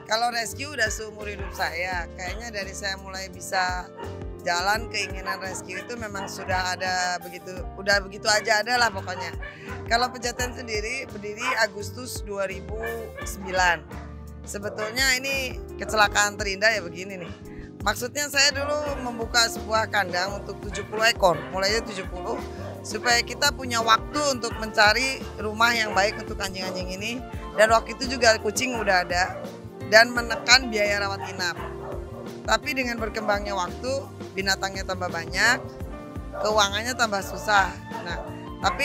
Kalau rescue udah seumur hidup saya, kayaknya dari saya mulai bisa jalan keinginan rescue itu memang sudah ada udah begitu aja ada lah pokoknya. Kalau Pejaten sendiri berdiri Agustus 2009. Sebetulnya ini kecelakaan terindah ya begini nih. Maksudnya saya dulu membuka sebuah kandang untuk 70 ekor, mulainya 70, supaya kita punya waktu untuk mencari rumah yang baik untuk anjing-anjing ini. Dan waktu itu juga kucing udah ada. Dan menekan biaya rawat inap. Tapi dengan berkembangnya waktu, binatangnya tambah banyak, keuangannya tambah susah. Nah, tapi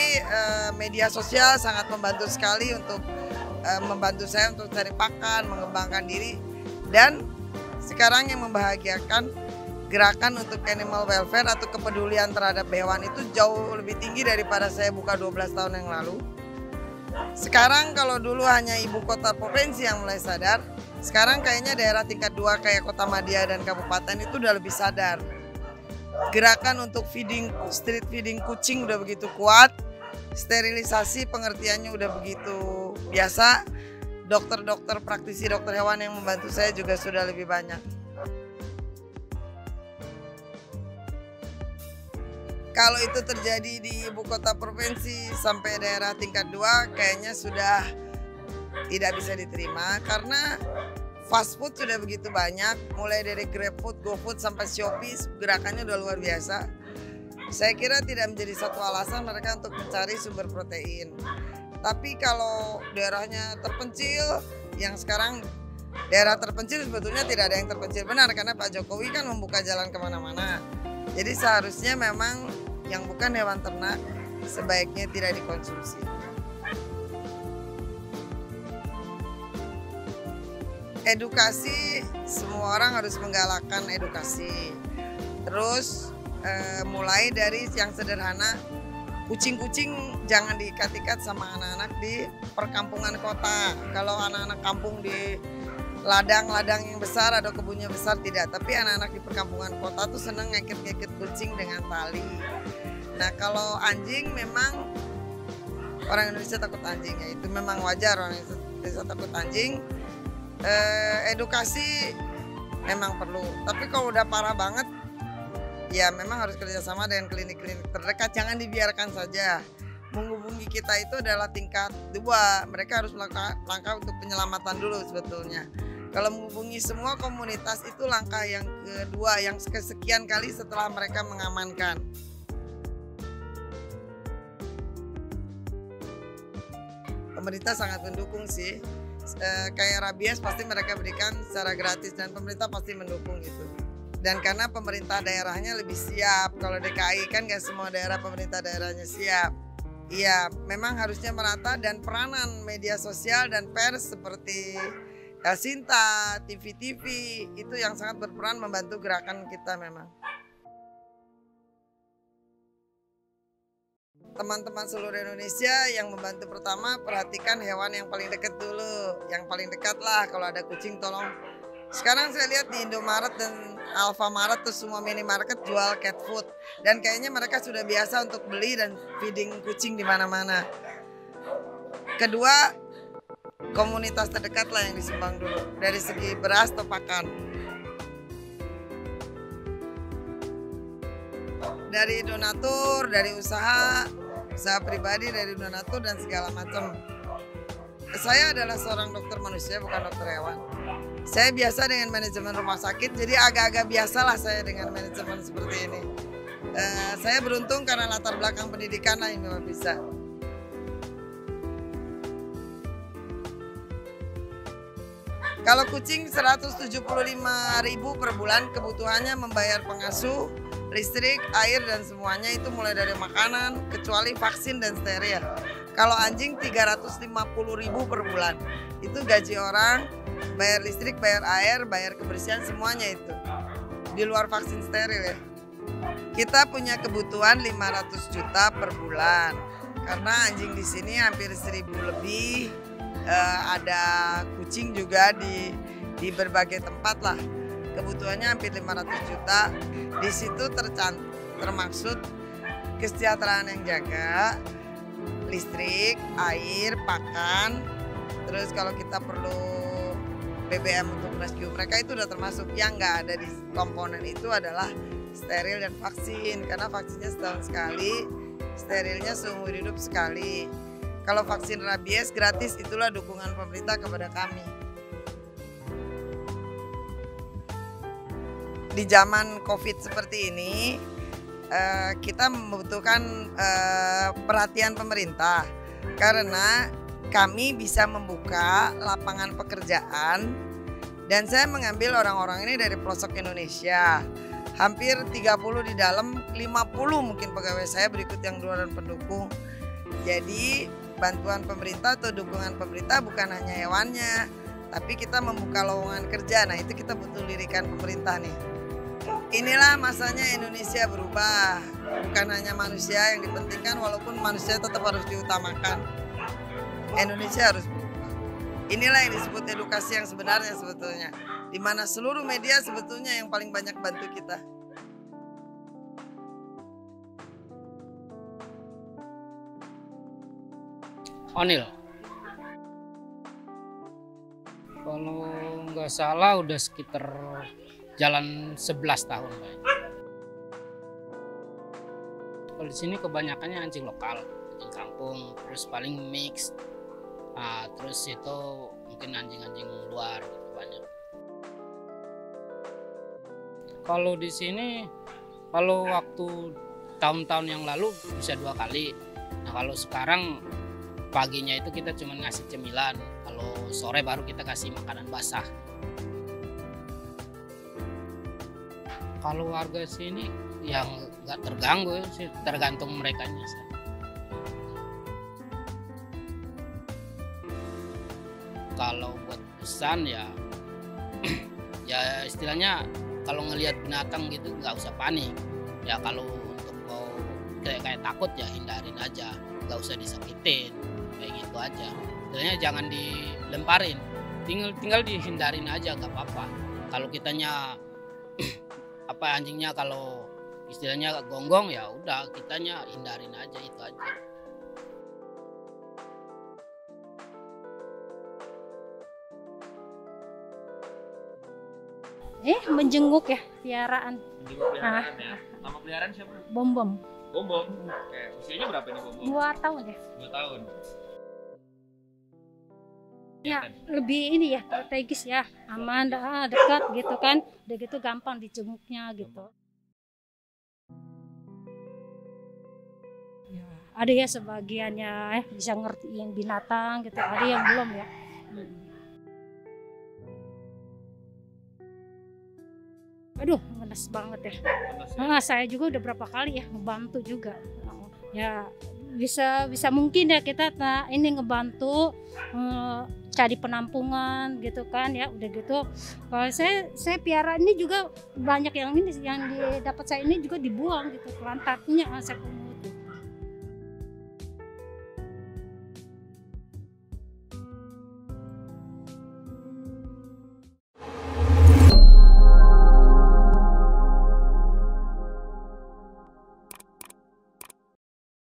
media sosial sangat membantu sekali untuk membantu saya untuk cari pakan, mengembangkan diri. Dan sekarang yang membahagiakan, gerakan untuk animal welfare atau kepedulian terhadap hewan itu jauh lebih tinggi daripada saya buka 12 tahun yang lalu. Sekarang kalau dulu hanya ibu kota provinsi yang mulai sadar, sekarang kayaknya daerah tingkat 2 kayak Kota Madia dan kabupaten itu udah lebih sadar. Gerakan untuk street feeding kucing udah begitu kuat, sterilisasi pengertiannya udah begitu biasa, dokter-dokter praktisi dokter hewan yang membantu saya juga sudah lebih banyak. Kalau itu terjadi di ibu kota provinsi sampai daerah tingkat 2 kayaknya sudah tidak bisa diterima karena fast food sudah begitu banyak, mulai dari GrabFood, GoFood sampai Shopee, gerakannya udah luar biasa. Saya kira tidak menjadi satu alasan mereka untuk mencari sumber protein. Tapi kalau daerahnya terpencil, yang sekarang daerah terpencil sebetulnya tidak ada yang terpencil benar karena Pak Jokowi kan membuka jalan kemana-mana. Jadi seharusnya memang yang bukan hewan ternak sebaiknya tidak dikonsumsi. Edukasi, semua orang harus menggalakkan edukasi. Terus mulai dari yang sederhana, kucing-kucing jangan diikat-ikat sama anak-anak di perkampungan kota. Kalau anak-anak kampung di ladang-ladang yang besar atau kebunnya besar tidak, tapi anak-anak di perkampungan kota tuh seneng ngekit-ngekit kucing dengan tali. Nah kalau anjing memang orang Indonesia takut anjing, ya itu memang wajar orang Indonesia takut anjing. Edukasi memang perlu, tapi kalau udah parah banget ya memang harus kerjasama dengan klinik-klinik terdekat, jangan dibiarkan saja. Menghubungi kita itu adalah tingkat 2, mereka harus melakukan langkah untuk penyelamatan dulu sebetulnya. Kalau menghubungi semua komunitas itu langkah yang kedua, yang kesekian kali setelah mereka mengamankan. Pemerintah sangat mendukung sih. Kayak rabies pasti mereka berikan secara gratis dan pemerintah pasti mendukung itu. Dan karena pemerintah daerahnya lebih siap, kalau DKI kan gak semua daerah pemerintah daerahnya siap. Iya, memang harusnya merata dan peranan media sosial dan pers seperti Sinta, TV-TV itu yang sangat berperan membantu gerakan kita memang. Teman-teman seluruh Indonesia yang membantu pertama, perhatikan hewan yang paling dekat dulu. Yang paling dekat lah, kalau ada kucing tolong. Sekarang saya lihat di Indomaret dan Alfamaret tuh semua minimarket jual cat food. Dan kayaknya mereka sudah biasa untuk beli dan feeding kucing di mana-mana. Kedua, komunitas terdekat lah yang disumbang dulu. Dari segi beras atau pakan. Dari donatur, dari usaha pribadi, dari donatur dan segala macam. Saya adalah seorang dokter manusia, bukan dokter hewan. Saya biasa dengan manajemen rumah sakit, jadi agak-agak biasalah saya dengan manajemen seperti ini. Saya beruntung karena latar belakang pendidikan lah yang memang bisa. Kalau kucing 175.000 per bulan, kebutuhannya membayar pengasuh, listrik, air dan semuanya itu mulai dari makanan, kecuali vaksin dan steril. Kalau anjing 350.000 per bulan, itu gaji orang, bayar listrik, bayar air, bayar kebersihan semuanya itu. di luar vaksin steril ya. Kita punya kebutuhan 500 juta per bulan karena anjing di sini hampir 1.000 lebih, ada kucing juga di berbagai tempat lah. Kebutuhannya hampir 500 juta. Di situ termaksud kesejahteraan yang jaga, listrik, air, pakan. Terus kalau kita perlu BBM untuk rescue mereka itu udah termasuk. Yang nggak ada di komponen itu adalah steril dan vaksin, karena vaksinnya setahun sekali, sterilnya seumur hidup sekali. Kalau vaksin rabies gratis, itulah dukungan pemerintah kepada kami. Di zaman COVID seperti ini, kita membutuhkan perhatian pemerintah karena kami bisa membuka lapangan pekerjaan dan saya mengambil orang-orang ini dari pelosok Indonesia. Hampir 30 di dalam, 50 mungkin pegawai saya, berikut yang luar dan pendukung. Jadi bantuan pemerintah atau dukungan pemerintah bukan hanya hewannya, tapi kita membuka lowongan kerja. Nah itu kita butuh lirikan pemerintah nih. Inilah masanya Indonesia berubah, bukan hanya manusia yang dipentingkan, walaupun manusia tetap harus diutamakan. Indonesia harus berubah. Inilah yang disebut edukasi yang sebenarnya sebetulnya, di mana seluruh media sebetulnya yang paling banyak bantu kita. Onil, kalau nggak salah udah sekitar jalan 11 tahun. Kalau di sini kebanyakannya anjing lokal, anjing kampung, terus paling mix. Nah, terus itu mungkin anjing-anjing luar gitu banyak. Kalau di sini, kalau waktu tahun-tahun yang lalu bisa 2 kali. Nah kalau sekarang paginya itu kita cuma ngasih cemilan, kalau sore baru kita kasih makanan basah. Kalau warga sini yang nggak terganggu sih, tergantung merekanya sih. Kalau buat pesan ya, ya istilahnya kalau ngelihat binatang gitu nggak usah panik. Ya kalau untuk mau kayak takut ya hindarin aja, nggak usah disakitin, kayak gitu aja. Istilahnya jangan dilemparin, tinggal dihindarin aja nggak apa-apa. Kalau kitanya apa anjingnya kalau istilahnya gonggong ya udah kitanya hindarin aja, itu aja. Menjenguk ya piaraan. Menjenguk peliharaan ya. Nama peliharaan siapa? Bom-bom. Bom-bom. Oke, usianya berapa nih Bom-bom? 2 tahun ya. 2 tahun. Ya, lebih ini ya, strategis ya. Aman, dekat gitu kan. Udah gitu gampang dijenguknya gitu. Ya, ada ya sebagiannya bisa ngertiin binatang gitu. Ada yang belum ya. Aduh, ngenes banget ya. Nah, saya juga udah berapa kali ya ngebantu juga. Ya bisa mungkin ya kita ini ngebantu cari penampungan gitu kan ya. Udah gitu kalau saya piara ini juga banyak yang didapat saya ini juga dibuang gitu, kelantarnya saya